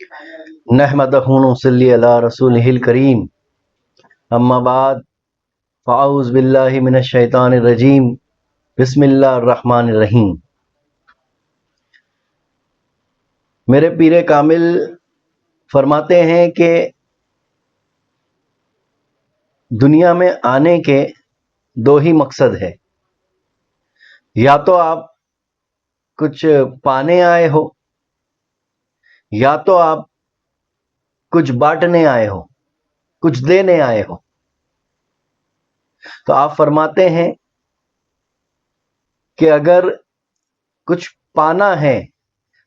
نحمدہ ونصلی علی رسولہ الکریم، اما بعد فاعوذ باللہ من الشیطان الرجیم، بسم اللہ الرحمن الرحیم۔ میرے پیر کامل فرماتے ہیں کہ دنیا میں آنے کے دو ہی مقصد ہے، یا تو آپ کچھ پانے آئے ہو، یا تو آپ کچھ بانٹنے آئے ہو، کچھ دینے آئے ہو۔ تو آپ فرماتے ہیں کہ اگر کچھ پانا ہے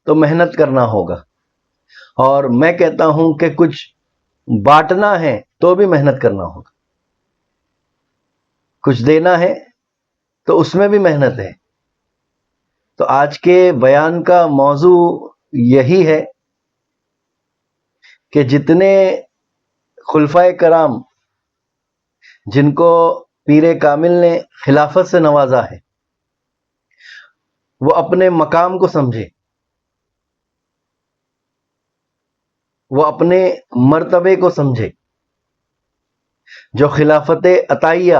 تو محنت کرنا ہوگا، اور میں کہتا ہوں کہ کچھ بانٹنا ہے تو بھی محنت کرنا ہوگا، کچھ دینا ہے تو اس میں بھی محنت ہے۔ تو آج کے بیان کا موضوع یہی ہے کہ جتنے خلفائے کرام جن کو پیر کامل نے خلافت سے نوازا ہے، وہ اپنے مقام کو سمجھے، وہ اپنے مرتبے کو سمجھے۔ جو خلافت عطائیہ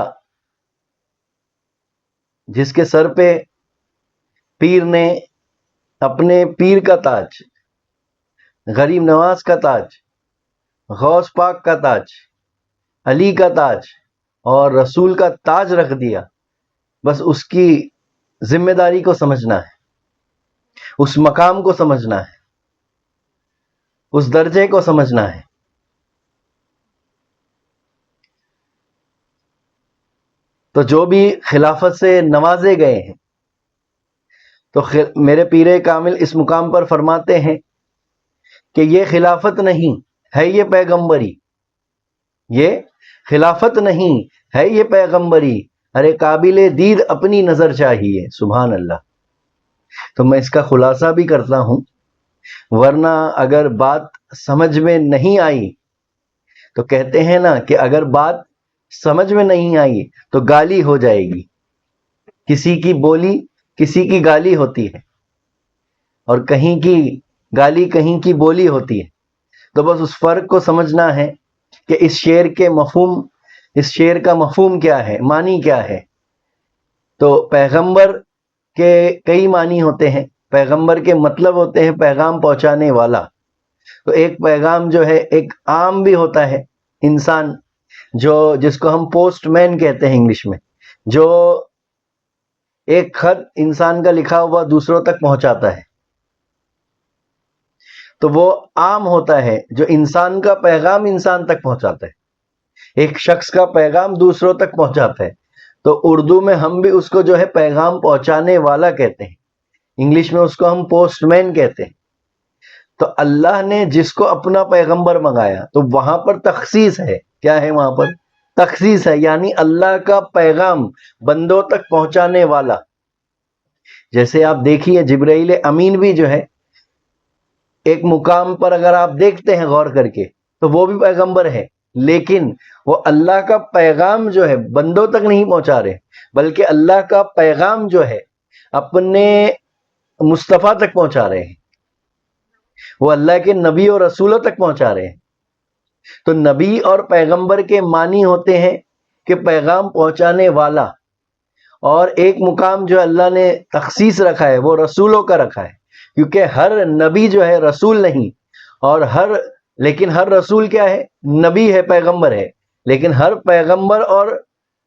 جس کے سر پہ پیر نے اپنے پیر کا تاج، غریب نواز کا تاج، غوث پاک کا تاج، علی کا تاج اور رسول کا تاج رکھ دیا، بس اس کی ذمہ داری کو سمجھنا ہے، اس مقام کو سمجھنا ہے، اس درجے کو سمجھنا ہے۔ تو جو بھی خلافت سے نوازے گئے ہیں، تو میرے پیر کامل اس مقام پر فرماتے ہیں کہ یہ خلافت نہیں ہے، یہ پیغمبری، یہ خلافت نہیں ہے، یہ پیغمبری، ارے قابل دید اپنی نظر چاہیے۔ سبحان اللہ۔ تو میں اس کا خلاصہ بھی کرتا ہوں، ورنہ اگر بات سمجھ میں نہیں آئی تو کہتے ہیں نا کہ اگر بات سمجھ میں نہیں آئی تو گالی ہو جائے گی۔ کسی کی بولی کسی کی گالی ہوتی ہے، اور کہیں کی گالی کہیں کی بولی ہوتی ہے۔ تو بس اس فرق کو سمجھنا ہے کہ اس شعر کے مفہوم، اس شعر کا مفہوم کیا ہے، معنی کیا ہے۔ تو پیغمبر کے کئی معنی ہوتے ہیں، پیغمبر کے مطلب ہوتے ہیں پیغام پہنچانے والا۔ تو ایک پیغام جو ہے ایک عام بھی ہوتا ہے، انسان جس کو ہم پوسٹ مین کہتے ہیں انگلش میں، جو ایک خط انسان کا لکھا ہوا دوسروں تک پہنچاتا ہے، تو وہ عام ہوتا ہے جو انسان کا پیغام انسان تک پہنچاتا ہے، ایک شخص کا پیغام دوسروں تک پہنچاتا ہے۔ تو اردو میں ہم بھی اس کو جو ہے پیغام پہنچانے والا کہتے ہیں، انگلش میں اس کو ہم پوسٹ مین کہتے ہیں۔ تو اللہ نے جس کو اپنا پیغمبر منگایا تو وہاں پر تخصیص ہے، کیا ہے وہاں پر؟ تخصیص ہے، یعنی اللہ کا پیغام بندوں تک پہنچانے والا۔ جیسے آپ دیکھیے جبرائیل امین بھی جو ہے ایک مقام پر اگر آپ دیکھتے ہیں غور کر کے تو وہ بھی پیغمبر ہے، لیکن وہ اللہ کا پیغام جو ہے بندوں تک نہیں پہنچا رہے، بلکہ اللہ کا پیغام جو ہے اپنے مصطفیٰ تک پہنچا رہے ہیں، وہ اللہ کے نبی اور رسولوں تک پہنچا رہے ہیں۔ تو نبی اور پیغمبر کے معنی ہوتے ہیں کہ پیغام پہنچانے والا، اور ایک مقام جو اللہ نے تخصیص رکھا ہے وہ رسولوں کا رکھا ہے، کیونکہ ہر نبی جو ہے رسول نہیں، اور لیکن ہر رسول کیا ہے؟ نبی ہے، پیغمبر ہے، لیکن ہر پیغمبر اور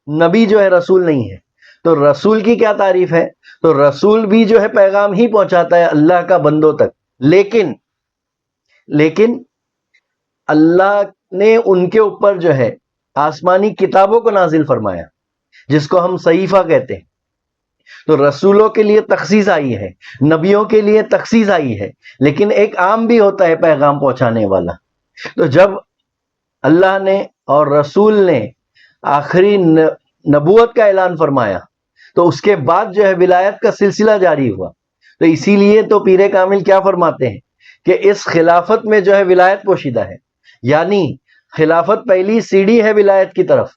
نبی جو ہے رسول نہیں ہے۔ تو رسول کی کیا تعریف ہے؟ تو رسول بھی جو ہے پیغام ہی پہنچاتا ہے اللہ کا بندوں تک، لیکن اللہ نے ان کے اوپر جو ہے آسمانی کتابوں کو نازل فرمایا، جس کو ہم صحیفہ کہتے ہیں۔ تو رسولوں کے لیے تخصیص آئی ہے، نبیوں کے لیے تخصیص آئی ہے، لیکن ایک عام بھی ہوتا ہے پیغام پہنچانے والا۔ تو جب اللہ نے اور رسول نے آخری نبوت کا اعلان فرمایا تو اس کے بعد جو ہے ولایت کا سلسلہ جاری ہوا۔ تو اسی لیے تو پیر کامل کیا فرماتے ہیں کہ اس خلافت میں جو ہے ولایت پوشیدہ ہے، یعنی خلافت پہلی سیڑھی ہے ولایت کی طرف۔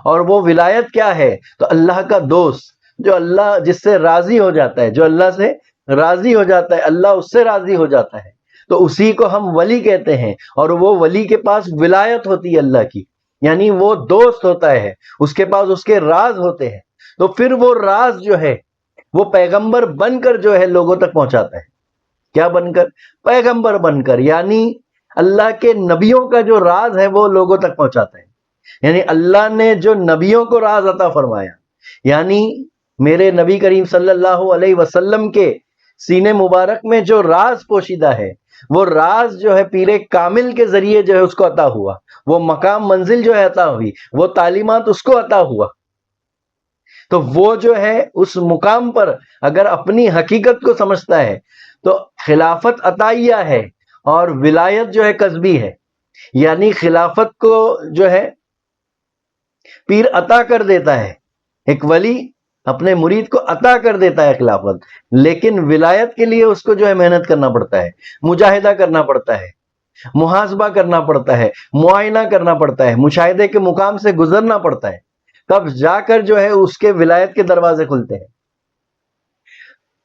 اور وہ ولایت کیا ہے؟ تو اللہ کا دوست، جو اللہ جس سے راضی ہو جاتا ہے، جو اللہ سے راضی ہو جاتا ہے، اللہ اس سے راضی ہو جاتا ہے۔ تو اسی کو ہم ولی کہتے ہیں، اور وہ ولی کے پاس ولایت ہوتی ہے اللہ کی، یعنی وہ دوست ہوتا ہے، اس کے پاس اس کے راز ہوتے ہیں، تو پھر وہ راز جو ہے وہ پیغمبر بن کر جو ہے لوگوں تک پہنچاتا ہے۔ کیا بن کر؟ پیغمبر بن کر، یعنی اللہ کے نبیوں کا جو راز ہے وہ لوگوں تک پہنچاتا ہے۔ یعنی اللہ نے جو نبیوں کو راز عطا فرمایا، یعنی میرے نبی کریم صلی اللہ علیہ وسلم کے سینے مبارک میں جو راز پوشیدہ ہے، وہ راز جو ہے پیر کامل کے ذریعے جو ہے اس کو عطا ہوا، وہ مقام منزل جو ہے عطا ہوئی، وہ تعلیمات اس کو عطا ہوا۔ تو وہ جو ہے اس مقام پر اگر اپنی حقیقت کو سمجھتا ہے تو خلافت عطائیہ ہے اور ولایت جو ہے کسبی ہے، یعنی خلافت کو جو ہے پیر عطا کر دیتا ہے، ایک ولی اپنے مرید کو عطا کر دیتا ہے خلافت، لیکن ولایت کے لیے اس کو جو ہے محنت کرنا پڑتا ہے، مجاہدہ کرنا پڑتا ہے، محاسبہ کرنا پڑتا ہے، معائنہ کرنا پڑتا ہے، مشاہدے کے مقام سے گزرنا پڑتا ہے، تب جا کر جو ہے اس کے ولایت کے دروازے کھلتے ہیں۔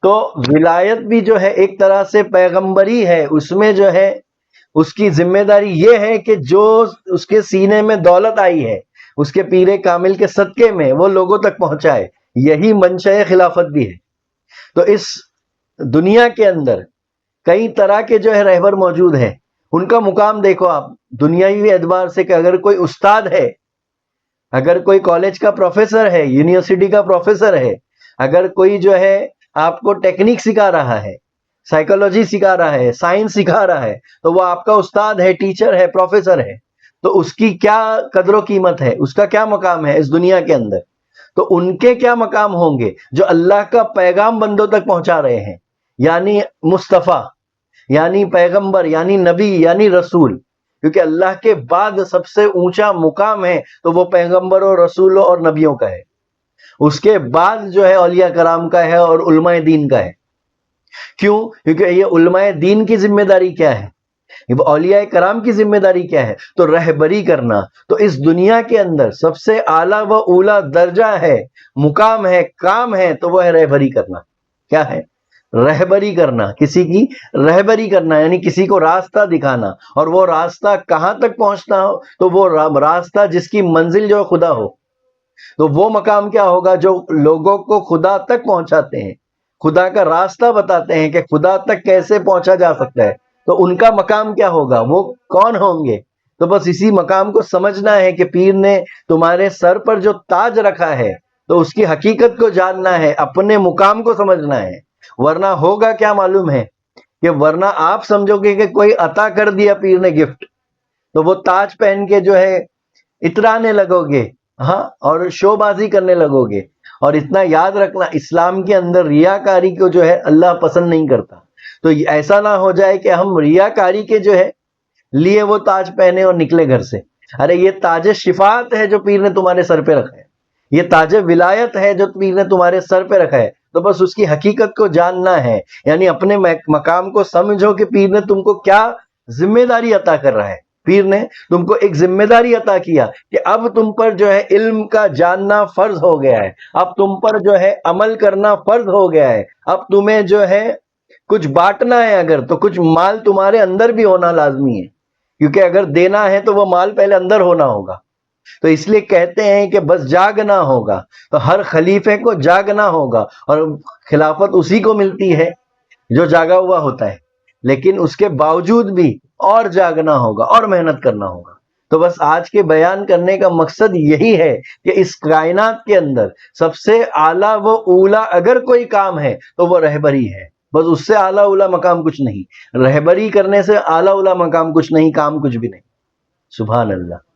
تو ولایت بھی جو ہے ایک طرح سے پیغمبری ہے، اس میں جو ہے اس کی ذمہ داری یہ ہے کہ جو اس کے سینے میں دولت آئی ہے اس کے پیر کامل کے صدقے میں وہ لوگوں تک پہنچائے، یہی منشأ خلافت بھی ہے۔ تو اس دنیا کے اندر کئی طرح کے جو ہے رہبر موجود ہیں، ان کا مقام دیکھو آپ دنیاوی اعتبار سے، کہ اگر کوئی استاد ہے، اگر کوئی کالج کا پروفیسر ہے، یونیورسٹی کا پروفیسر ہے، اگر کوئی جو ہے آپ کو ٹیکنیک سکھا رہا ہے، سائیکالوجی سکھا رہا ہے، سائنس سکھا رہا ہے، تو وہ آپ کا استاد ہے، ٹیچر ہے، پروفیسر ہے، تو اس کی کیا قدر و قیمت ہے، اس کا کیا مقام ہے اس دنیا کے اندر؟ تو ان کے کیا مقام ہوں گے جو اللہ کا پیغام بندوں تک پہنچا رہے ہیں، یعنی مصطفیٰ، یعنی پیغمبر، یعنی نبی، یعنی رسول، کیونکہ اللہ کے بعد سب سے اونچا مقام ہے تو وہ پیغمبروں، رسولوں اور نبیوں کا ہے، اس کے بعد جو ہے اولیاء کرام کا ہے اور علماء دین کا ہے۔ کیوں؟ کیونکہ یہ علماء دین کی ذمہ داری کیا ہے، اولیاء کرام کی ذمہ داری کیا ہے؟ تو رہبری کرنا۔ تو اس دنیا کے اندر سب سے اعلیٰ و اولا درجہ ہے، مقام ہے، کام ہے، تو وہ ہے رہبری کرنا۔ کیا ہے؟ رہبری کرنا، کسی کی رہبری کرنا، یعنی کسی کو راستہ دکھانا، اور وہ راستہ کہاں تک پہنچنا ہو، تو وہ راستہ جس کی منزل جو خدا ہو، تو وہ مقام کیا ہوگا جو لوگوں کو خدا تک پہنچاتے ہیں، خدا کا راستہ بتاتے ہیں کہ خدا تک کیسے پہنچا جا سکتا ہے، تو ان کا مقام کیا ہوگا، وہ کون ہوں گے؟ تو بس اسی مقام کو سمجھنا ہے کہ پیر نے تمہارے سر پر جو تاج رکھا ہے تو اس کی حقیقت کو جاننا ہے، اپنے مقام کو سمجھنا ہے، ورنہ ہوگا کیا معلوم ہے کہ ورنہ آپ سمجھو گے کہ کوئی عطا کر دیا پیر نے گفٹ، تو وہ تاج پہن کے جو ہے اترانے لگو گے، ہاں، اور شو بازی کرنے لگو گے۔ اور اتنا یاد رکھنا، اسلام کے اندر ریاکاری کو جو ہے اللہ پسند نہیں کرتا، تو ایسا نہ ہو جائے کہ ہم ریاکاری کے جو ہے لیے وہ تاج پہنے اور نکلے گھر سے۔ ارے یہ تاج شفاعت ہے جو پیر نے تمہارے سر پہ رکھا ہے، یہ تاج ولایت ہے جو پیر نے تمہارے سر پہ رکھا ہے، تو بس اس کی حقیقت کو جاننا ہے، یعنی اپنے مقام کو سمجھو کہ پیر نے تم کو کیا ذمہ داری عطا کر رہا ہے۔ پیر نے تم کو ایک ذمہ داری عطا کیا کہ اب تم پر جو ہے علم کا جاننا فرض ہو گیا ہے، اب تم پر جو ہے عمل کرنا فرض ہو گیا ہے، اب تمہیں جو ہے کچھ بانٹنا ہے، اگر تو کچھ مال تمہارے اندر بھی ہونا لازمی ہے، کیونکہ اگر دینا ہے تو وہ مال پہلے اندر ہونا ہوگا۔ تو اس لیے کہتے ہیں کہ بس جاگنا ہوگا، تو ہر خلیفے کو جاگنا ہوگا، اور خلافت اسی کو ملتی ہے جو جاگا ہوا ہوتا ہے، لیکن اس کے باوجود بھی اور جاگنا ہوگا اور محنت کرنا ہوگا۔ تو بس آج کے بیان کرنے کا مقصد یہی ہے کہ اس کائنات کے اندر سب سے اعلیٰ و اولا اگر کوئی کام ہے تو وہ رہبری ہے، بس اس سے اعلیٰ اولا مقام کچھ نہیں، رہبری کرنے سے اعلیٰ اولا مقام کچھ نہیں، کام کچھ بھی نہیں۔ سبحان اللہ۔